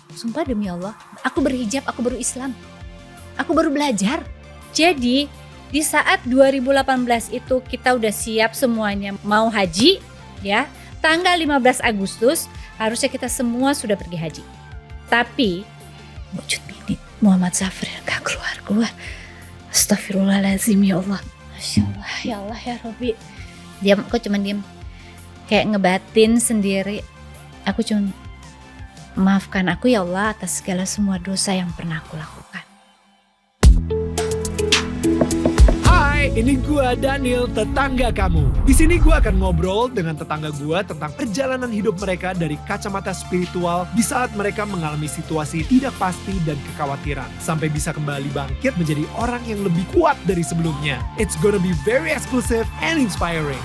Sumpah demi Allah, aku berhijab, aku baru Islam. Aku baru belajar. Jadi di saat 2018 itu kita udah siap semuanya mau haji ya. Tanggal 15 Agustus harusnya kita semua sudah pergi haji. Tapi wujud ini Muhammad Safri gak keluar. Astagfirullahaladzim ya Allah. Masya Allah ya Allah ya Rabbi. Diam, aku cuma diam. Kayak ngebatin sendiri. Aku cuma maafkan aku ya Allah atas segala semua dosa yang pernah aku lakukan. Hai, ini gua Daniel, tetangga kamu. Di sini gua akan ngobrol dengan tetangga gua tentang perjalanan hidup mereka dari kacamata spiritual di saat mereka mengalami situasi tidak pasti dan kekhawatiran, sampai bisa kembali bangkit menjadi orang yang lebih kuat dari sebelumnya. It's gonna be very exclusive and inspiring.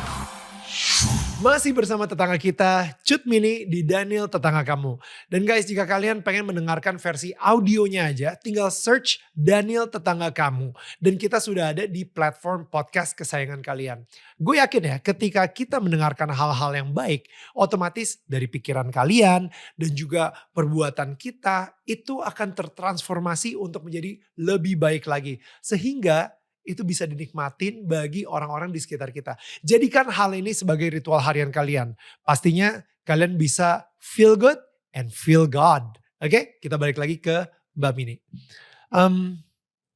Masih bersama tetangga kita, Cut Mini di Daniel Tetangga Kamu. Dan guys, jika kalian pengen mendengarkan versi audionya aja, tinggal search Daniel Tetangga Kamu. Dan kita sudah ada di platform podcast kesayangan kalian. Gue yakin ya, ketika kita mendengarkan hal-hal yang baik, otomatis dari pikiran kalian dan juga perbuatan kita, itu akan tertransformasi untuk menjadi lebih baik lagi. Sehingga itu bisa dinikmatin bagi orang-orang di sekitar kita. Jadikan hal ini sebagai ritual harian kalian. Pastinya kalian bisa feel good and feel God. Oke, kita balik lagi ke Mbak Mini.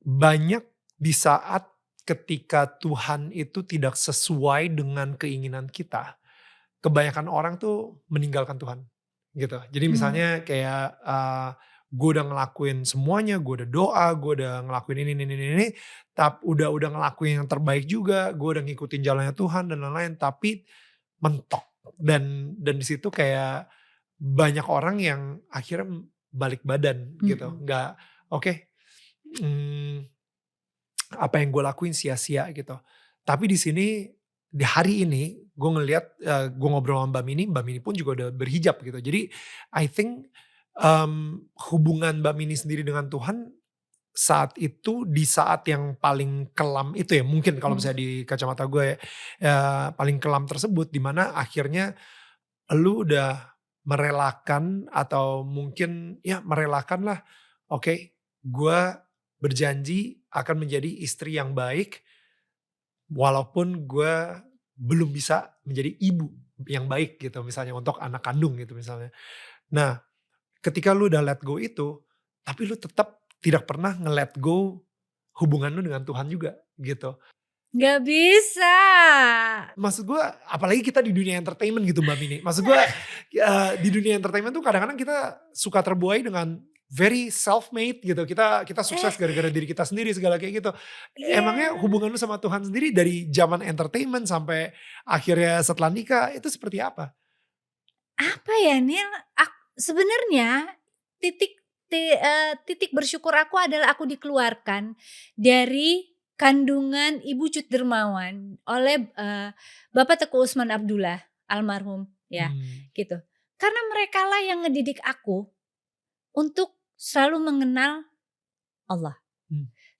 Banyak di saat ketika Tuhan itu tidak sesuai dengan keinginan kita, kebanyakan orang tuh meninggalkan Tuhan gitu. Jadi misalnya kayak gue udah ngelakuin semuanya, gue udah doa, gue udah ngelakuin ini, tapi udah ngelakuin yang terbaik juga, gue udah ngikutin jalannya Tuhan dan lain-lain, tapi mentok. Dan di situ kayak banyak orang yang akhirnya balik badan gitu, nggak oke, apa yang gue lakuin sia-sia gitu. Tapi di sini di hari ini gue ngelihat, gue ngobrol sama Mbak Mini pun juga udah berhijab gitu. Jadi I think hubungan Mbak Mini sendiri dengan Tuhan saat itu di saat yang paling kelam itu ya, mungkin kalau misalnya di kacamata gue ya, paling kelam tersebut, dimana akhirnya lu udah merelakan atau mungkin ya merelakan lah, oke, gue berjanji akan menjadi istri yang baik walaupun gue belum bisa menjadi ibu yang baik gitu misalnya untuk anak kandung gitu misalnya. Nah, ketika lu udah let go itu, tapi lu tetap tidak pernah nge-let go hubungan lu dengan Tuhan juga gitu. Gak bisa. Maksud gue apalagi kita di dunia entertainment gitu Mbak Mini. Maksud gue di dunia entertainment tuh kadang-kadang kita suka terbuai dengan very self-made gitu. Kita sukses gara-gara diri kita sendiri segala kayak gitu. Emangnya hubungan lu sama Tuhan sendiri dari zaman entertainment sampai akhirnya setelah nikah itu seperti apa? Apa ya Nil, sebenarnya titik bersyukur aku adalah aku dikeluarkan dari kandungan Ibu Cut Dermawan oleh Bapak Teguh Usman Abdullah almarhum ya gitu. Karena merekalah yang ngedidik aku untuk selalu mengenal Allah.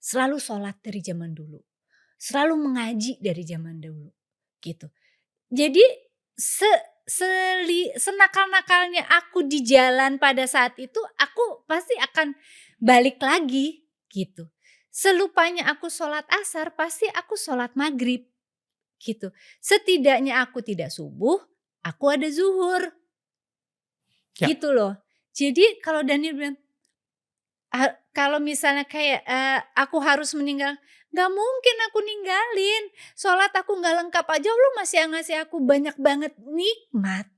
Selalu sholat dari zaman dulu. Selalu mengaji dari zaman dulu gitu. Jadi senakal-nakalnya aku di jalan pada saat itu, aku pasti akan balik lagi gitu. Selupanya aku sholat asar, pasti aku sholat maghrib gitu. Setidaknya aku tidak subuh, aku ada zuhur gitu loh. Jadi kalau Daniel bilang, kalau misalnya kayak aku harus meninggal, gak mungkin aku ninggalin. Sholat aku gak lengkap aja, lu masih ngasih aku banyak banget nikmat,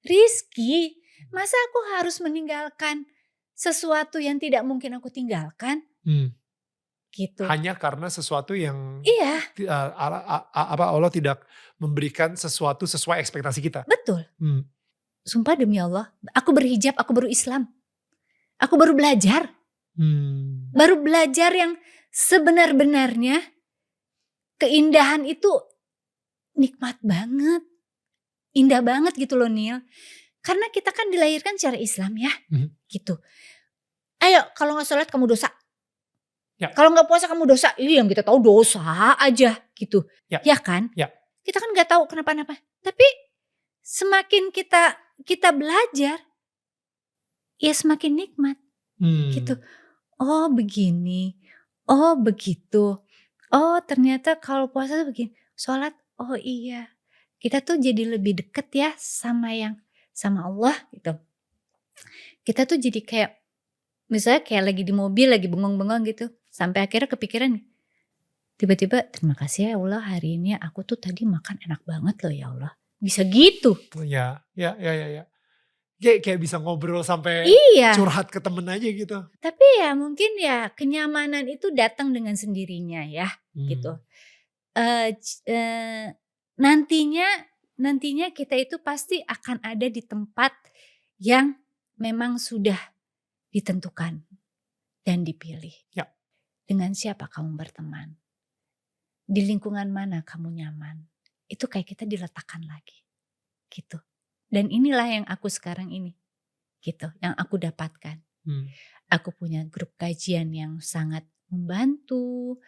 rizki. Masa aku harus meninggalkan sesuatu yang tidak mungkin aku tinggalkan? Gitu. Hanya karena sesuatu yang Iya. Allah tidak memberikan sesuatu sesuai ekspektasi kita. Betul. Sumpah demi Allah, aku berhijab, aku baru Islam. Aku baru belajar. Baru belajar yang sebenar-benarnya keindahan itu nikmat banget. Indah banget gitu loh Nil. Karena kita kan dilahirkan secara Islam ya. Gitu. Ayo kalau gak sholat kamu dosa. Kalau gak puasa kamu dosa. Yang kita tahu dosa aja gitu. Ya kan? Kita kan gak tahu kenapa-napa. Tapi semakin kita belajar, ya semakin nikmat gitu. Oh begini, oh begitu, oh ternyata kalau puasa tuh begini, sholat, oh iya. Kita tuh jadi lebih deket ya sama Allah gitu. Kita tuh jadi kayak, misalnya kayak lagi di mobil, lagi bengong-bengong gitu, sampai akhirnya kepikiran nih, tiba-tiba, "Terima kasih ya Allah hari ini aku tuh tadi makan enak banget loh ya Allah." Bisa gitu. Oh ya, ya. Kayak bisa ngobrol sampai Iya, curhat ke temen aja gitu. tapi ya mungkin ya kenyamanan itu datang dengan sendirinya ya, gitu. Hmm. Nantinya nantinya kita itu pasti akan ada di tempat yang memang sudah ditentukan dan dipilih. Ya. Dengan siapa kamu berteman, di lingkungan mana kamu nyaman, itu kayak kita diletakkan lagi, gitu. Dan inilah yang aku sekarang ini, gitu, yang aku dapatkan. Aku punya grup kajian yang sangat membantu,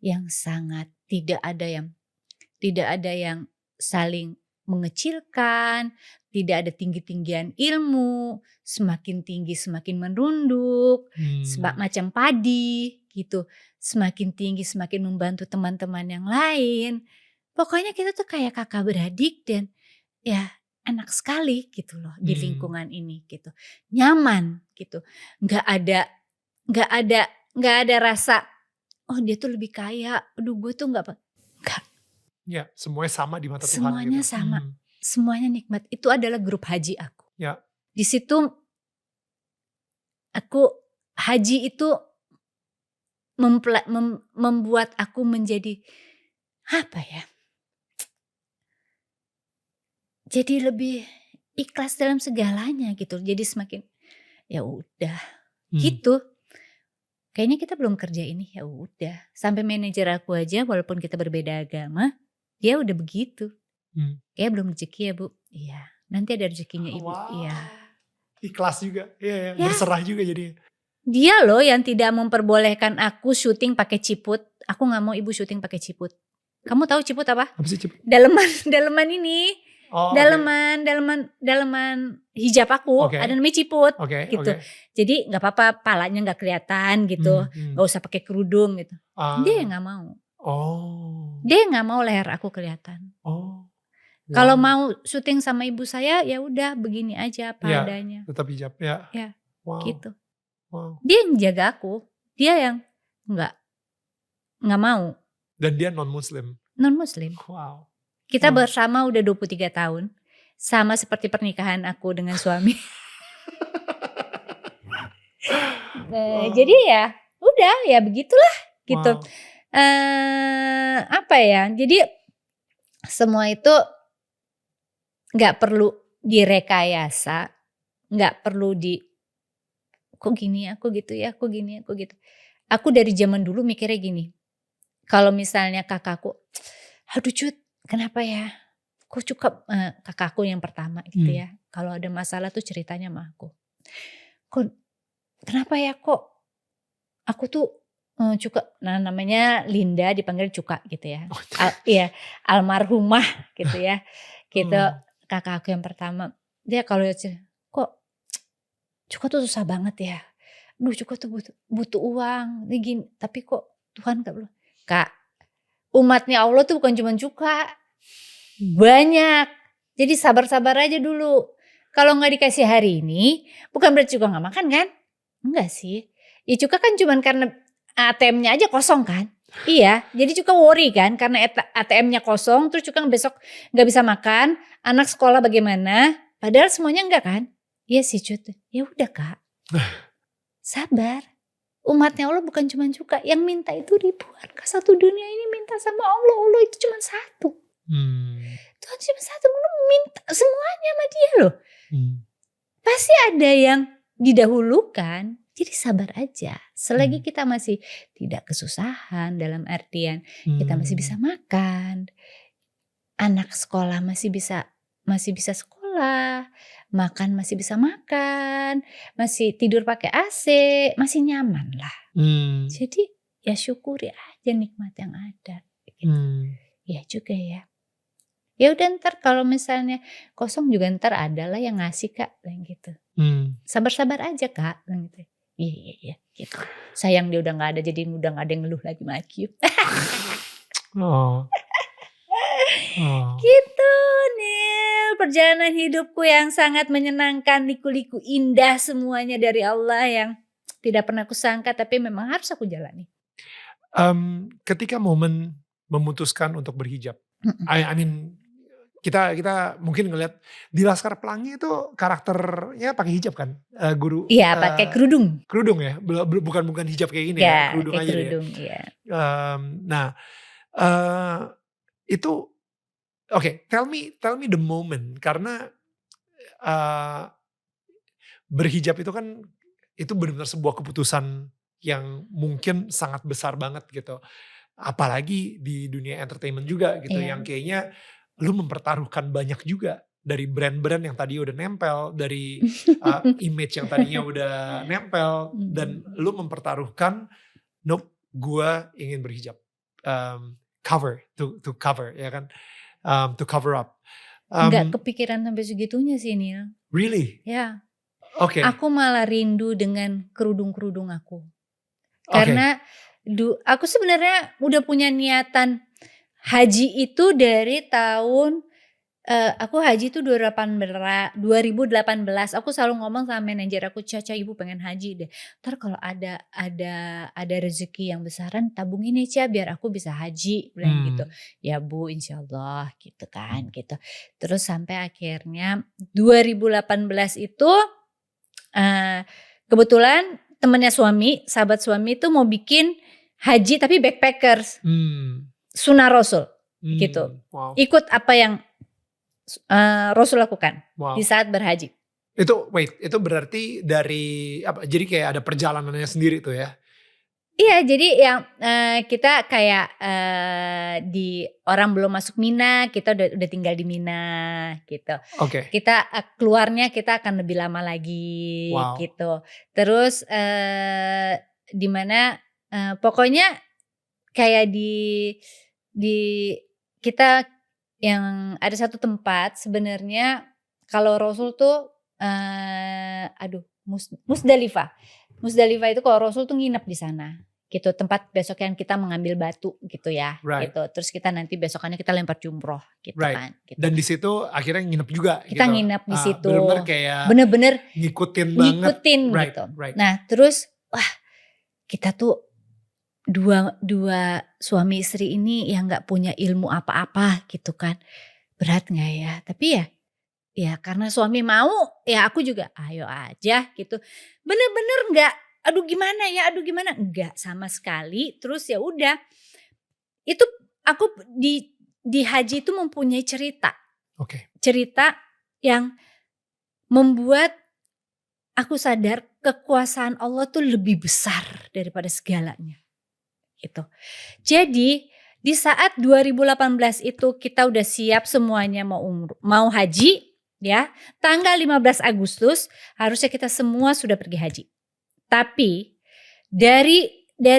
yang sangat tidak ada yang saling mengecilkan, tidak ada tinggi-tinggian ilmu, semakin tinggi semakin merunduk, macam padi gitu. Semakin tinggi semakin membantu teman-teman yang lain. Pokoknya kita tuh kayak kakak beradik dan ya enak sekali gitu loh di lingkungan ini gitu. Nyaman gitu. Nggak ada nggak ada nggak ada rasa, oh dia tuh lebih kaya, aduh gue tuh nggak. Ya, semuanya sama di mata Tuhan Semuanya gitu. sama, semuanya nikmat. Itu adalah grup haji aku. Ya. Di situ aku haji itu membuat aku menjadi apa ya? Jadi lebih ikhlas dalam segalanya gitu. Jadi semakin ya udah gitu. Kayaknya kita belum kerja ini, ya udah. Sampai manajer aku aja walaupun kita berbeda agama, dia udah begitu. Kayak belum rezeki ya Bu. Iya, nanti ada rezekinya Ibu. Wow. Iya. Ikhlas juga, iya, Ya. berserah juga jadinya. Dia loh yang tidak memperbolehkan aku syuting pakai ciput. Aku nggak mau Ibu syuting pakai ciput. Kamu tahu ciput apa? Apa sih ciput? Daleman ini. Oh, Daleman hijab aku ada namanya ciput gitu. Jadi nggak apa-apa palanya nggak kelihatan gitu. Nggak usah pakai kerudung gitu. Dia nggak mau. Oh. Dia nggak mau leher aku kelihatan. Oh. Kalau mau syuting sama ibu saya ya udah begini aja apa adanya. Tetap hijab ya. Ya, Wow. gitu. Wow. Dia yang jaga aku. Dia yang nggak mau. Dan dia non-muslim. Non-muslim. Wow. Kita bersama udah 23 tahun. Sama seperti pernikahan aku dengan suami. Jadi ya udah ya begitulah gitu. Apa ya, jadi semua itu gak perlu direkayasa. Gak perlu kok gini aku gitu ya, aku gini aku gitu. Aku dari zaman dulu mikirnya gini. Kalau misalnya kakakku, aduh Cut, kenapa ya? Kok cukup kakakku yang pertama gitu ya. Kalau ada masalah tuh ceritanya sama aku. Kok kenapa ya kok aku tuh Cuka, nah namanya Linda dipanggil Cuka gitu ya. Iya, almarhumah gitu ya. Gitu kakak aku yang pertama. Dia kalau kok Cuka tuh susah banget ya. Duh Cuka tuh butuh uang. Gini, tapi kok Tuhan gak belum. Kak, umatnya Allah tuh bukan cuma Cuka. Banyak. Jadi sabar-sabar aja dulu. Kalau gak dikasih hari ini, bukan berarti Cuka gak makan kan? Enggak sih. Ya Cuka kan cuma karena ATM-nya aja kosong kan. Iya, jadi Cuka worry kan karena ATM-nya kosong. Terus Cuka besok gak bisa makan. Anak sekolah bagaimana. Padahal semuanya enggak kan. Iya sih Cut. Ya udah Kak. Sabar. Umatnya Allah bukan cuma Cuka. Yang minta itu ribuan. Ke satu dunia ini minta sama Allah. Allah itu cuma satu. Tuhan cuma satu, minta semuanya sama dia loh. Pasti ada yang didahulukan. Jadi sabar aja. Selagi kita masih tidak kesusahan dalam artian kita masih bisa makan. Anak sekolah masih bisa sekolah. Makan masih bisa makan. Masih tidur pakai AC. Masih nyaman lah. Jadi ya syukuri aja nikmat yang ada. Gitu. Ya juga ya. Ya udah ntar kalau misalnya kosong juga ntar ada lah yang ngasih Kak, bilang gitu. Sabar-sabar aja Kak, bilang gitu. Iya iya iya, gitu. Sayang dia udah nggak ada jadi udah nggak ada yang ngeluh lagi sama Aku. Oh. Oh. Gitu Nil, perjalanan hidupku yang sangat menyenangkan, liku-liku indah semuanya dari Allah yang tidak pernah kusangka tapi memang harus aku jalani. Ketika momen memutuskan untuk berhijab, Mhm. I mean kita mungkin ngelihat di Laskar Pelangi itu karakternya pakai hijab kan? Guru, Iya pakai kerudung. kerudung ya? Bukan hijab kayak gini ya, Ya kerudung kayak aja dia. kerudung, iya. Nah, eee, itu oke, tell me the moment karena, eee, berhijab itu kan, itu benar-benar sebuah keputusan yang mungkin sangat besar banget gitu. Apalagi di dunia entertainment juga gitu, Iya. yang kayaknya lu mempertaruhkan banyak juga. Dari brand-brand yang tadi udah nempel, dari image yang tadinya udah nempel, dan Mhm. lu mempertaruhkan, "Nope, gua ingin berhijab." Cover, to cover ya kan, to cover up. Nggak Mmm, kepikiran sampai segitunya sih Nil. really? Ya, Oke, aku malah rindu dengan kerudung-kerudung aku. oke. Karena aku sebenarnya udah punya niatan haji itu dari tahun, aku haji itu 2018. Aku selalu ngomong sama manajer aku, "Caca, Ibu pengen haji deh. Entar kalau ada rezeki yang besaran tabungin ya Ca, biar aku bisa haji," bilang gitu. Mmm, "Ya Bu, insyaallah," gitu kan, gitu. Terus sampai akhirnya 2018 itu, eee, kebetulan temennya suami, sahabat suami itu mau bikin haji tapi backpackers, mmm, sunah Rasul, gitu. wow, Ikut apa yang Rasul lakukan di wow. saat berhaji. Itu berarti dari apa, jadi kayak ada perjalanannya sendiri tuh ya? Iya, jadi yang, kita kayak, di orang belum masuk Mina, kita udah tinggal di Mina, gitu. Oke, Kita, keluarnya kita akan lebih lama lagi, wow, gitu. Terus, di mana, pokoknya kayak di kita yang ada satu tempat sebenarnya kalau Rasul tuh, aduh Musdalifah. Musdalifah itu kalau Rasul tuh nginep di sana, gitu. Tempat besokan kita mengambil batu gitu ya, right, gitu. Terus kita nanti besokannya kita lempar jumroh gitu right. kan, gitu. Dan di situ akhirnya nginep juga Kita gitu? nginep di Bener-bener situ, kayak bener-bener ngikutin banget, ngikutin right, gitu. right. Nah terus, wah kita tuh dua dua suami istri ini yang nggak punya ilmu apa-apa gitu kan. Berat nggak ya? Tapi ya karena suami mau, ya aku juga ayo aja gitu. Bener-bener nggak, aduh gimana ya, aduh gimana, enggak sama sekali. Terus ya udah, itu aku di haji itu mempunyai cerita. Oke, Cerita yang membuat aku sadar kekuasaan Allah tuh lebih besar daripada segalanya, gitu. Jadi, di saat 2018 itu kita udah siap semuanya mau haji, ya, tanggal 15 Agustus harusnya kita semua sudah pergi haji. Tapi dari 1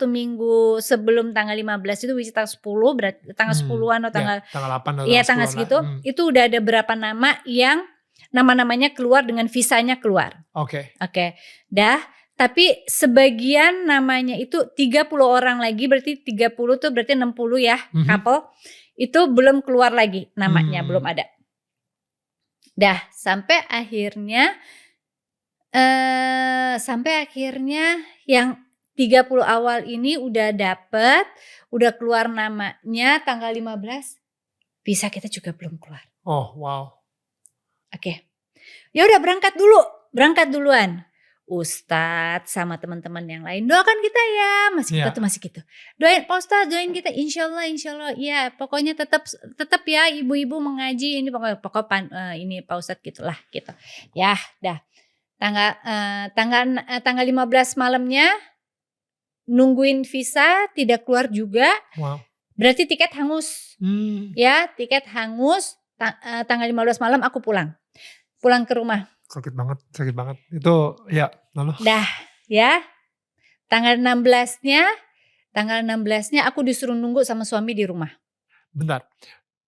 minggu sebelum tanggal 15 itu which is tanggal 10 berarti tanggal 10-an atau ya tanggal, tanggal 8 atau iya tanggal tanggal 10-an lah, segitu, itu udah ada berapa nama yang nama-namanya keluar dengan visanya keluar. oke, Oke, dah, tapi sebagian namanya itu 30 orang lagi berarti 30 tuh berarti 60 ya mhm, couple, itu belum keluar lagi namanya, belum mmm, ada. Dah, sampai akhirnya yang 30 awal ini udah dapet, udah keluar namanya tanggal 15, visa kita juga belum keluar. oh wow, Oke. Ya udah berangkat duluan. Ustadz sama teman-teman yang lain, "Doakan kita ya," masih kita tuh iya, masih gitu. "Doain Pak Ustadz, doain kita, insya Allah, iya pokoknya tetap tetap ya ibu-ibu mengaji ini ini Pak Ustadz," gitulah gitu. Ya dah tanggal 15 malamnya nungguin visa tidak keluar juga, wow, berarti tiket hangus, mmm, ya tiket hangus, tanggal 15 malam aku pulang ke rumah. sakit banget, itu ya, lalu? Dah ya, tanggal 16-nya Tanggal 16-nya aku disuruh nunggu sama suami di rumah. Bentar,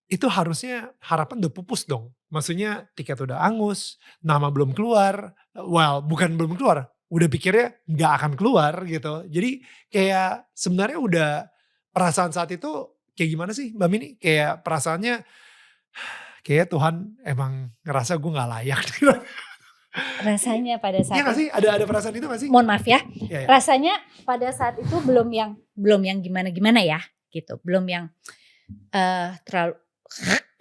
itu harusnya harapan udah pupus dong? Maksudnya tiket udah angus, nama belum keluar, well bukan belum keluar, udah pikirnya nggak akan keluar gitu. Jadi kayak sebenarnya udah perasaan saat itu kayak gimana sih Mbak Mini? Kayak perasaannya, kayaknya Tuhan emang ngerasa gue nggak layak gitu. Rasanya pada Iya saat gak itu, sih? Ada perasaan itu gak sih? mohon maaf ya, Iya, iya. rasanya pada saat itu belum yang gimana-gimana ya gitu. Belum yang terlalu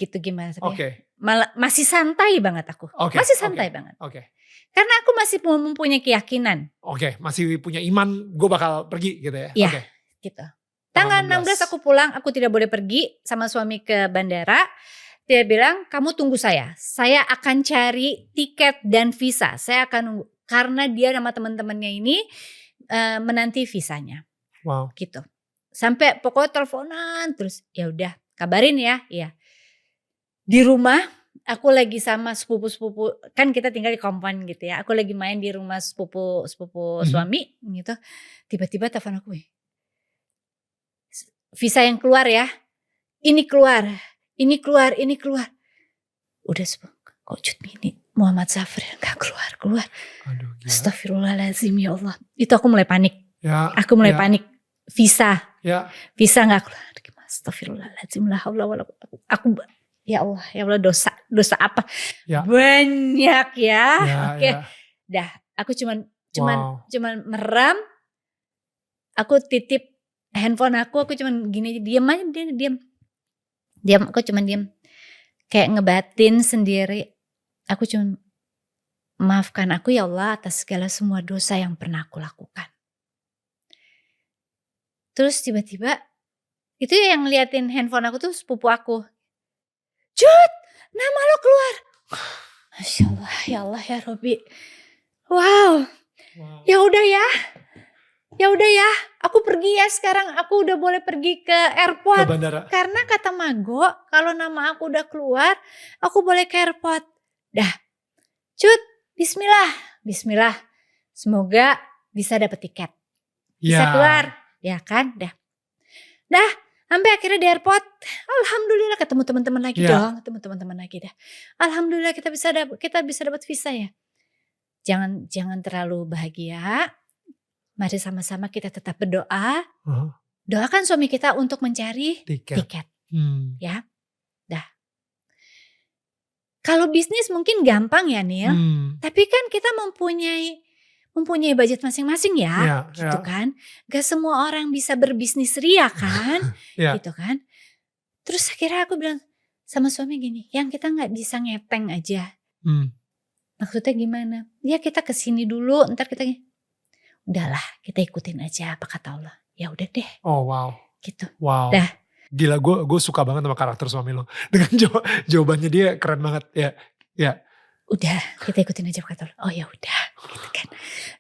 gitu gimana tapi Oke, malah masih santai banget aku. oke, Masih oke, santai banget. oke. Karena aku masih mempunyai keyakinan. Oke, masih punya iman gue bakal pergi gitu ya? Iya, Oke, gitu. tanggal Tanggal 16 aku pulang, aku tidak boleh pergi sama suami ke bandara. Dia bilang, "Kamu tunggu saya akan cari tiket dan visa, saya akan nunggu." Karena dia sama teman-temannya ini menanti visanya, wow. gitu. Sampai pokoknya teleponan terus, "Ya udah, kabarin ya." Iya. Di rumah aku lagi sama sepupu-sepupu, kan kita tinggal di kompound gitu ya. Aku lagi main di rumah sepupu Mhm. suami gitu. Tiba-tiba telepon aku, "Visa yang keluar ya. Ini keluar, ini keluar, ini keluar." Udah kok Cut Mini, Muhammad Safri gak keluar-keluar. Aduh gila. Astagfirullahaladzim ya Allah. Itu aku mulai panik. Ya, Aku mulai ya, panik. Visa ya. gak keluar. Astagfirullahaladzim la haula wala quwwata. Aku ya Allah dosa apa? Ya. Banyak ya. Ya, Oke. ya. Dah, aku cuman Wow. meram. Aku titip handphone aku cuman gini, diam aja, diam, aku cuman diam. Kayak ngebatin sendiri. Aku cuman, maafkan aku ya Allah atas segala semua dosa yang pernah aku lakukan. Terus tiba-tiba itu yang ngeliatin handphone aku tuh sepupu aku. "Cut, nama lo keluar." Masya Allah, ya Allah ya Robi. Wow. Ya udah ya, aku pergi ya sekarang. Aku udah boleh pergi ke Ke airport. bandara. Karena kata Mago, kalau nama aku udah keluar, aku boleh ke airport. Dah, Cut, Bismillah. Semoga bisa dapet tiket. Bisa Ya. keluar, ya kan? Dah, sampai akhirnya di airport, alhamdulillah ketemu teman-teman lagi Ya. dong, ketemu teman-teman lagi dah. Alhamdulillah kita bisa dapat visa ya. Jangan terlalu bahagia. Mari sama-sama kita tetap berdoa. Uh-huh. Doakan suami kita untuk mencari tiket. Ya. Dah. Kalau bisnis mungkin gampang ya Nil. Tapi kan kita mempunyai budget masing-masing ya, gitu kan. Gak semua orang bisa berbisnis ria kan, gitu kan. Terus akhirnya aku bilang sama suami gini, yang kita gak bisa ngeteng aja. Maksudnya gimana? Ya kita kesini dulu, ntar kita udahlah kita ikutin aja apa kata Allah. Ya udah deh. Oh wow. Gitu. Wow. Dah. Gila, gue suka banget sama karakter suami lo. Dengan jawabannya dia keren banget ya. Udah kita ikutin aja apa kata Allah. Oh ya udah, gitu kan.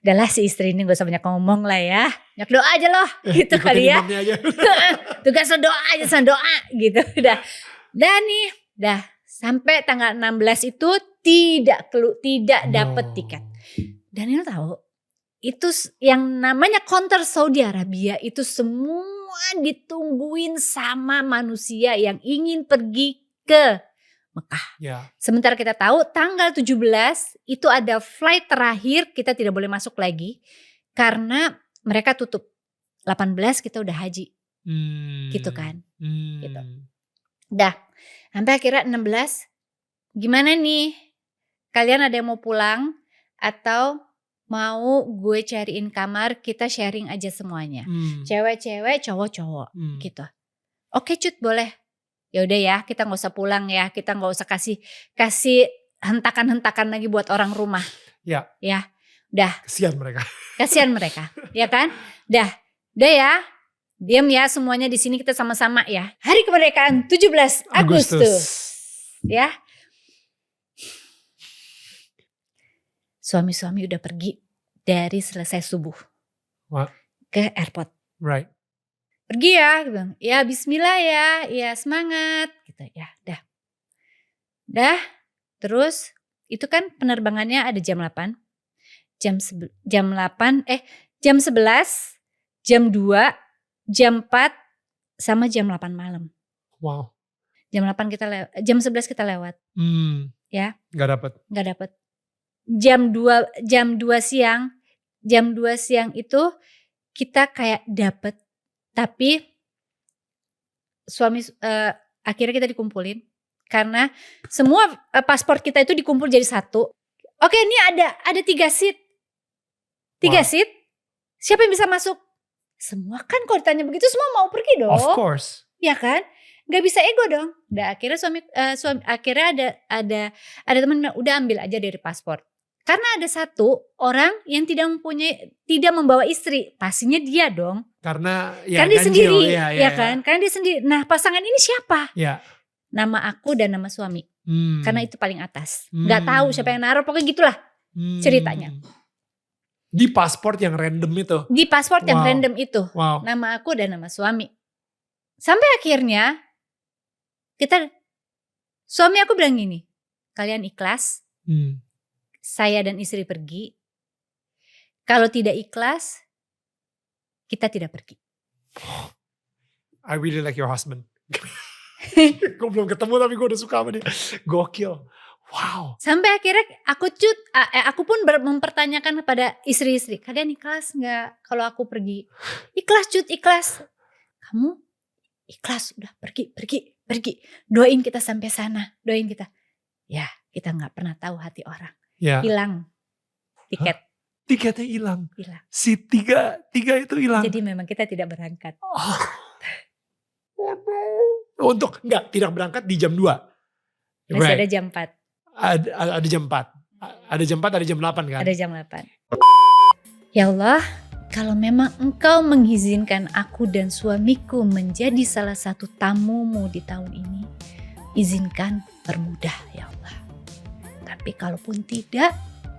Udahlah si istri ini gak usah banyak ngomong lah ya. Banyak doa aja loh, gitu kali ya. Aja. Tugas doa aja, doa gitu. Udah nih, sampai tanggal 16 itu tidak dapet tiket. Dan lo tahu, itu yang namanya konter Saudi Arabia itu semua ditungguin sama manusia yang ingin pergi ke Mekah. Ya. Sementara kita tahu tanggal 17 itu ada flight terakhir, kita tidak boleh masuk lagi karena mereka tutup. 18 kita udah haji. Gitu kan. Gitu. Dah, sampai akhirnya 16, gimana nih? Kalian ada yang mau pulang atau mau gue cariin kamar, kita sharing aja semuanya. Cewek-cewek, cowok-cowok gitu. Oke Cut, boleh. Ya udah ya, kita nggak usah pulang ya, kita nggak usah kasih hentakan lagi buat orang rumah. Ya. Ya, dah. Kasihan mereka, ya kan? Dah ya, diam ya semuanya di sini kita sama-sama ya. Hari kemerdekaan 17 Agustus. Ya. Suami-suami udah pergi dari selesai subuh. What? Ke airport. Right. Pergi ya, bilang, ya bismillah ya semangat gitu ya, dah. Terus itu kan penerbangannya ada jam 8, jam 11, jam 2, jam 4 sama jam 8 malam. Wow. Jam 8 jam 11 kita lewat. Ya. Gak dapet. Jam 2 siang. Jam 2 siang itu kita kayak dapet. Tapi suami akhirnya kita dikumpulin. Karena semua paspor kita itu dikumpul jadi satu. Oke, ini ada 3 seat. 3 seat. Siapa yang bisa masuk? Semua kan kalau ditanya begitu semua mau pergi dong. Of course. Ya kan? Gak bisa ego dong. Nah, akhirnya suami akhirnya ada teman bilang udah ambil aja dari paspor. Karena ada satu orang yang tidak membawa istri, pastinya dia dong. Karena dia sendiri, ya kan? Karena dia sendiri. Nah, pasangan ini siapa? Ya. Nama aku dan nama suami. Karena itu paling atas. Gak tahu siapa yang naruh, pokoknya gitulah ceritanya. Di paspor yang random itu. Di paspor yang random itu. Wow. Nama aku dan nama suami. Sampai akhirnya suami aku bilang gini, kalian ikhlas? Saya dan istri pergi. Kalau tidak ikhlas, kita tidak pergi. I really like your husband. Gue belum ketemu tapi gue udah suka sama dia. Gokil. Wow. Sampai akhirnya aku pun mempertanyakan kepada istri-istri, kalian ikhlas gak kalau aku pergi? Ikhlas Cut, ikhlas. Kamu ikhlas, udah pergi. Doain kita sampai sana, doain kita. Ya, kita gak pernah tahu hati orang. Ya. Hilang tiket. Hah? Tiketnya hilang. Si tiga itu hilang. Jadi memang kita tidak berangkat. Oh no. Tidak berangkat di jam 2. Masih ada jam 4. Ada jam 4. Ada jam 4, ada jam 8 kan? Ada jam 8. Ya Allah, kalau memang Engkau mengizinkan aku dan suamiku menjadi salah satu tamumu di tahun ini, izinkan permudah ya Allah. Tapi kalaupun tidak,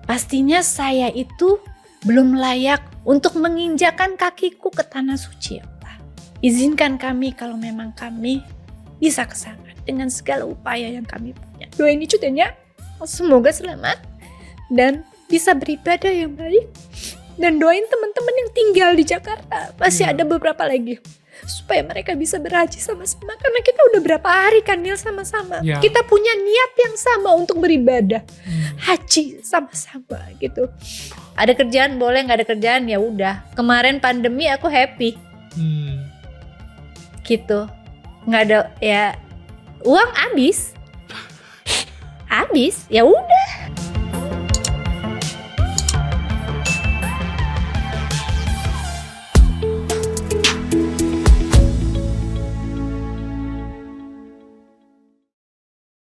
pastinya saya itu belum layak untuk menginjakan kakiku ke tanah suci ya Allah. Izinkan kami kalau memang kami bisa ke sana dengan segala upaya yang kami punya. Doain cutanya, semoga selamat dan bisa beribadah yang baik. Dan doain teman-teman yang tinggal di Jakarta, masih ada beberapa lagi, supaya mereka bisa berhaji sama-sama. Karena kita udah berapa hari kan Nil sama-sama. Ya. Kita punya niat yang sama untuk beribadah, haji sama-sama gitu. Ada kerjaan boleh, nggak ada kerjaan ya udah. Kemarin pandemi aku happy, gitu. Nggak ada ya uang habis, ya udah.